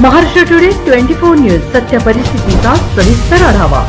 Maharashtra today 24 news सत्य परिस्थितीचा सविस्तर आढावा।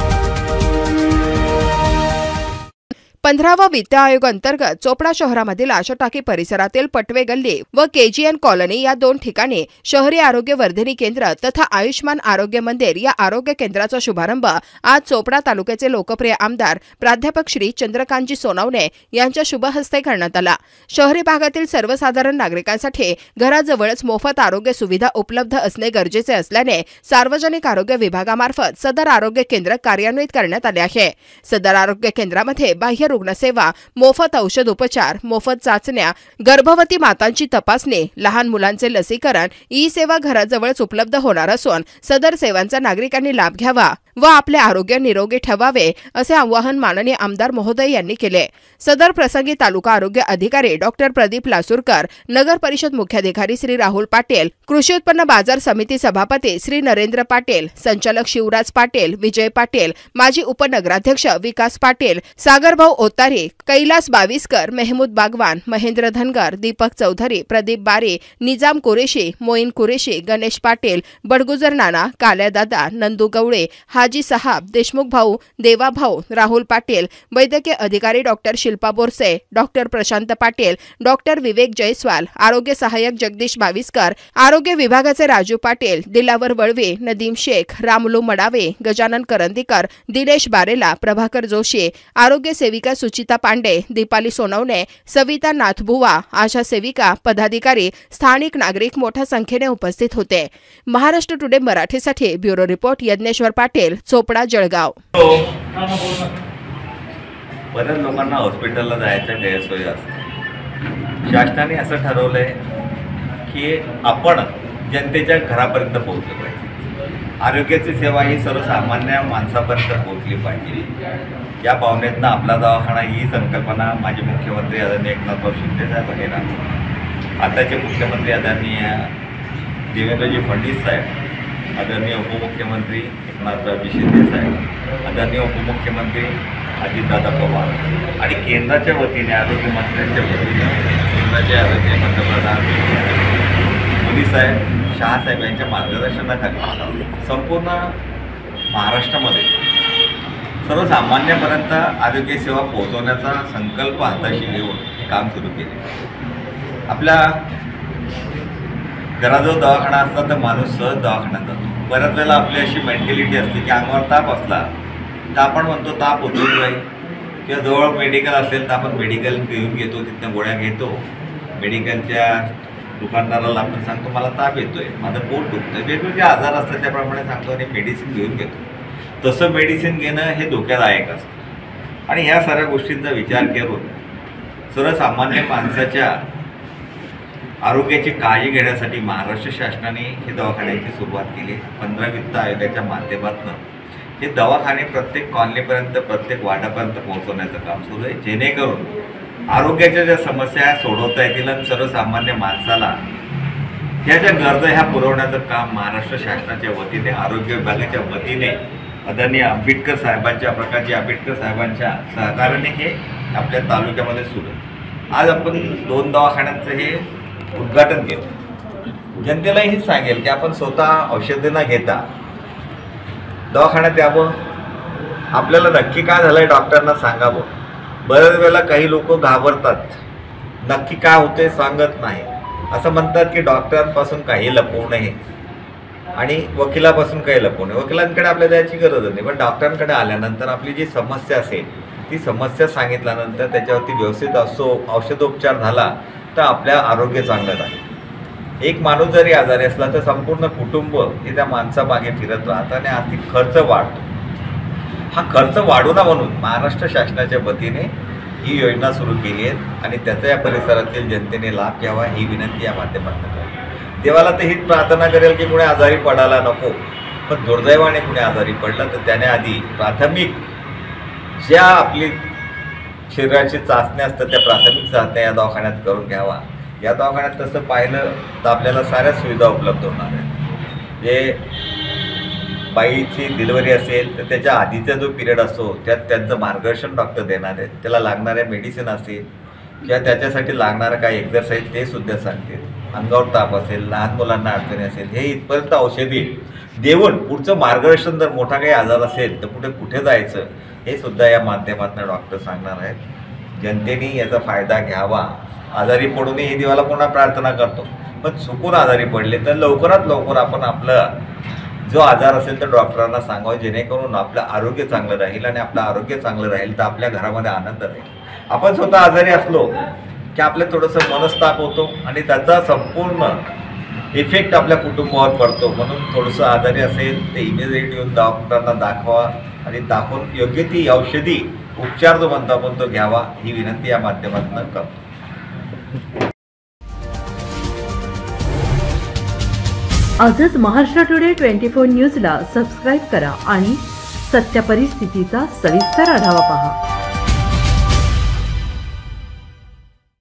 15वा वित्त आयोग अंतर्गत चोपडा शहरामधील आशा टाकी परिसरातील पटवे गल्ली व केजीएन कॉलनी या दोन ठिकाणी शहरी आरोग्य वर्धिनी केंद्र तथा आयुष्मान आरोग्य मंदिर या आरोग्य केंद्राचा शुभारंभ आज चोपडा तालुक्याचे लोकप्रिय आमदार प्राध्यापक श्री चंद्रकांतजी सोनवणे यांच्या शुभ हस्ते करण्यात आला। शहरी भागातील सर्वसाधारण नागरिकांसाठी घराजवळच मोफत आरोग्य सुविधा उपलब्ध असणे गरजेचे असल्याने सार्वजनिक आरोग्य विभागामार्फत सदर आरोग्य केंद्र कार्यान्वित करण्यात आले आहे। सदर आरोग्य केंद्रामध्ये बाह्य रुग्णसेवा, मोफत औषध उपचार, मोफत चाचण्या, गर्भवती मातांची तपासणी, लहान मुलांचे लसीकरण, ई सेवा घराजवळच उपलब्ध होणार असून सदर सेवांचा नागरिकांनी लाभ घ्यावा व आपले आरोग्य निरोगी ठेवावे असे आवाहन माननीय आमदार महोदय यांनी केले। सदर प्रसंगी तालुका आरोग्य अधिकारी डॉक्टर प्रदीप लासूरकर, नगर परिषद मुख्याधिकारी श्री राहुल पाटील, कृषी उत्पन्न बाजार समिती सभापती श्री नरेंद्र पाटील, संचालक शिवराज पाटील, विजय पाटील, माजी उपनगराध्यक्ष विकास पाटील, सागरभाऊ ओतारी, कैलास बाविस्कर, मेहमूद बागवान, महेंद्र धनगर, दीपक चौधरी, प्रदीप बारी, निजाम कुरेशी, मोईन कुरेशी, गणेश पाटील, बडगुजर नाना, काल्या दादा, नंदू गवळे, हाजी साहब, देशमुख भाऊ, देवा भाऊ, राहुल पाटील, वैद्यकीय अधिकारी doctor Shilpa Borse, doctor Prashant Patil, doctor Vivek Jaiswal, आरोग्य सहाय्यक जगदीश बाविस्कर, आरोग्य विभागाचे राजू पाटील, दिलावर वळवे, नदीम शेख, रामुलू मडावे, गजानन करंदीकर, दिनेश बारेला, प्रभाकर जोशी, आरोग्य सेविका सुचिता पांडे, दीपाली सोनवणे, सविता नाथबुवा, आशा सेविका, पदाधिकारी, स्थानिक नागरिक मोठ्या संख्येने उपस्थित होते। महाराष्ट्र टुडे मराठीसाठी ब्युरो रिपोर्ट यज्ञेश्वर पाटील, चोपडा, जळगाव। बऱ्याच लोकांना हॉस्पिटलला जायचं गैरसोय असते। शासनाने असं ठरवलंय की आपण जनतेच्या घरापर्यंत पोहोचलं पाहिजे। आरोग्याची सेवा ही सर्वसामान्य माणसापर्यंत पोहोचली पाहिजे। या भावनेतनं आपला दवाखाना ही संकल्पना माजी मुख्यमंत्री आदरणीय एकनाथराव शिंदे साहेब वगैरे, आताचे मुख्यमंत्री आदरणीय देवेंद्रजी फडणवीस साहेब, आदरणीय उपमुख्यमंत्री एकनाथरावजी शिंदे साहेब, आदरणीय उपमुख्यमंत्री अजितदादा पवार आणि केंद्राच्या वतीने आरोग्य मंत्र्यांच्या वतीने केंद्राचे आरोग्य पंतप्रधान मोदी साहेब, शहासाहेब यांच्या मार्गदर्शनाखाली संपूर्ण महाराष्ट्रामध्ये सर्वसामान्यापर्यंत आरोग्य सेवा पोहोचवण्याचा संकल्प हाताशी घेऊन हे काम सुरू केले। आपल्या घराजवळ दवाखाना असला तर माणूस सहज दवाखान्यात जातो। बऱ्याच वेळेला आपली अशी मेंटॅलिटी असते की अंगावर ताप असला तर आपण म्हणतो ताप उतरून जाईल, किंवा जवळ मेडिकल असेल तर आपण मेडिकल घेऊन घेतो, तिथनं गोळ्या घेतो। मेडिकलच्या दुकानदाराला आपण सांगतो मला ताप येतोय, माझं पोट दुखतंय, वेगवेगळे आजार असतात त्याप्रमाणे सांगतो आणि मेडिसिन घेऊन घेतो। तसं मेडिसिन घेणं हे धोक्यादायक असतं आणि ह्या साऱ्या गोष्टींचा विचार करून सर्वसामान्य माणसाच्या आरोग्याची काळजी घेण्यासाठी महाराष्ट्र शासनाने हे दवाखान्याची सुरुवात केली। 15 वित्त आयोगाच्या माध्यमातून हे दवाखाने प्रत्येक कॉलनीपर्यंत, प्रत्येक वार्डापर्यंत पोहोचवण्याचं काम सुरू आहे, जेणेकरून आरोग्याच्या ज्या समस्या सोडवता येतील आणि सर्वसामान्य माणसाला ह्या ज्या गरजा ह्या पुरवण्याचं काम महाराष्ट्र शासनाच्या वतीने, आरोग्य विभागाच्या वतीने आदरणीय आंबेडकर साहेबांच्या, प्रकाशजी आंबेडकर साहेबांच्या सहकार्याने हे आपल्या तालुक्यामध्ये सुरू आहे। आज आपण 2 दवाखान्यांचं हे उद्घाटन केलं। जनतेला हेच सांगेल की आपण स्वतः औषधे न घेता दवाखान्यात यावं, आपल्याला नक्की काय झालंय डॉक्टरांना सांगावं। बऱ्याच वेळेला काही लोक घाबरतात, नक्की काय होते सांगत नाही, असं म्हणतात की डॉक्टरांपासून काही लपवू नये आणि वकिलापासून काही लपवू नये। वकिलांकडे आपल्याला जायची गरज नाही, पण डॉक्टरांकडे आल्यानंतर आपली जी समस्या असेल ती समस्या सांगितल्यानंतर त्याच्यावरती व्यवस्थित औषधोपचार झाला तर आपल्या आरोग्य चांगलं राहील। एक माणूस जरी आजारी असला तर संपूर्ण कुटुंब हे त्या माणसामागे फिरत राहतं आणि आर्थिक खर्च वाढतो। हा खर्च वाढू नये म्हणून महाराष्ट्र शासनाच्या वतीने ही योजना सुरू केली आहे आणि त्याचा या परिसरातील जनतेने लाभ घ्यावा ही विनंती या माध्यमातून करतो। देवाला तर हीच प्रार्थना करेल की कुणी आजारी पडायला नको, पण दुर्दैवाने कुणी आजारी पडलं तर त्याने आधी प्राथमिक ज्या आपली शरीराची चाचण्या असतात त्या प्राथमिक चाचण्या या दवाखान्यात करून घ्यावा। या दवाखान्यात तसं पाहिलं तर आपल्याला साऱ्या सुविधा उपलब्ध होणार आहेत। जे बाईची डिलिव्हरी असेल तर त्याच्या आधीचा जो पिरियड असतो त्यात त्यांचं मार्गदर्शन डॉक्टर देणार आहेत, त्याला लागणाऱ्या मेडिसिन असेल किंवा त्याच्यासाठी लागणारं काही एक्झरसाईज ते सुद्धा सांगतील। अंगावर ताप असेल, लहान मुलांना अडचणी असेल, हे इथपर्यंत औषधी देऊन पुढचं मार्गदर्शन, जर मोठा काही आजार असेल तर कुठे जायचं हे सुद्धा या माध्यमातून डॉक्टर सांगणार आहेत. जनतेने याचा फायदा घ्यावा. आजारी पडू नये ही देवाला पुन्हा प्रार्थना करतो, पण चुकून आजारी पडले तर लवकरात लवकर आपण आपलं जो आजार असेल तर डॉक्टरांना सांगावं, जेणेकरून आपलं आरोग्य चांगलं राहील. आणि आपलं आरोग्य चांगलं राहील तर आपल्या घरामध्ये आनंद राहील. आपण स्वतः आजारी असलो की आपलं थोडंसं मनस्ताप होतो आणि त्याचा संपूर्ण इफेक्ट आपल्या कुटुंबावर पडतो. म्हणून थोडंसं आजारी असेल ते इमिजिएट येऊन डॉक्टरांना दाखवा आणि दाखवून योग्य ती औषधी उपचार जो म्हणतो आपण तो घ्यावा, ही विनंती या माध्यमातून करतो. आजच महाराष्ट्र टुडे 24 न्यूजला सबस्क्राईब करा आणि सत्य परिस्थितीचा सविस्तर आढावा पहा.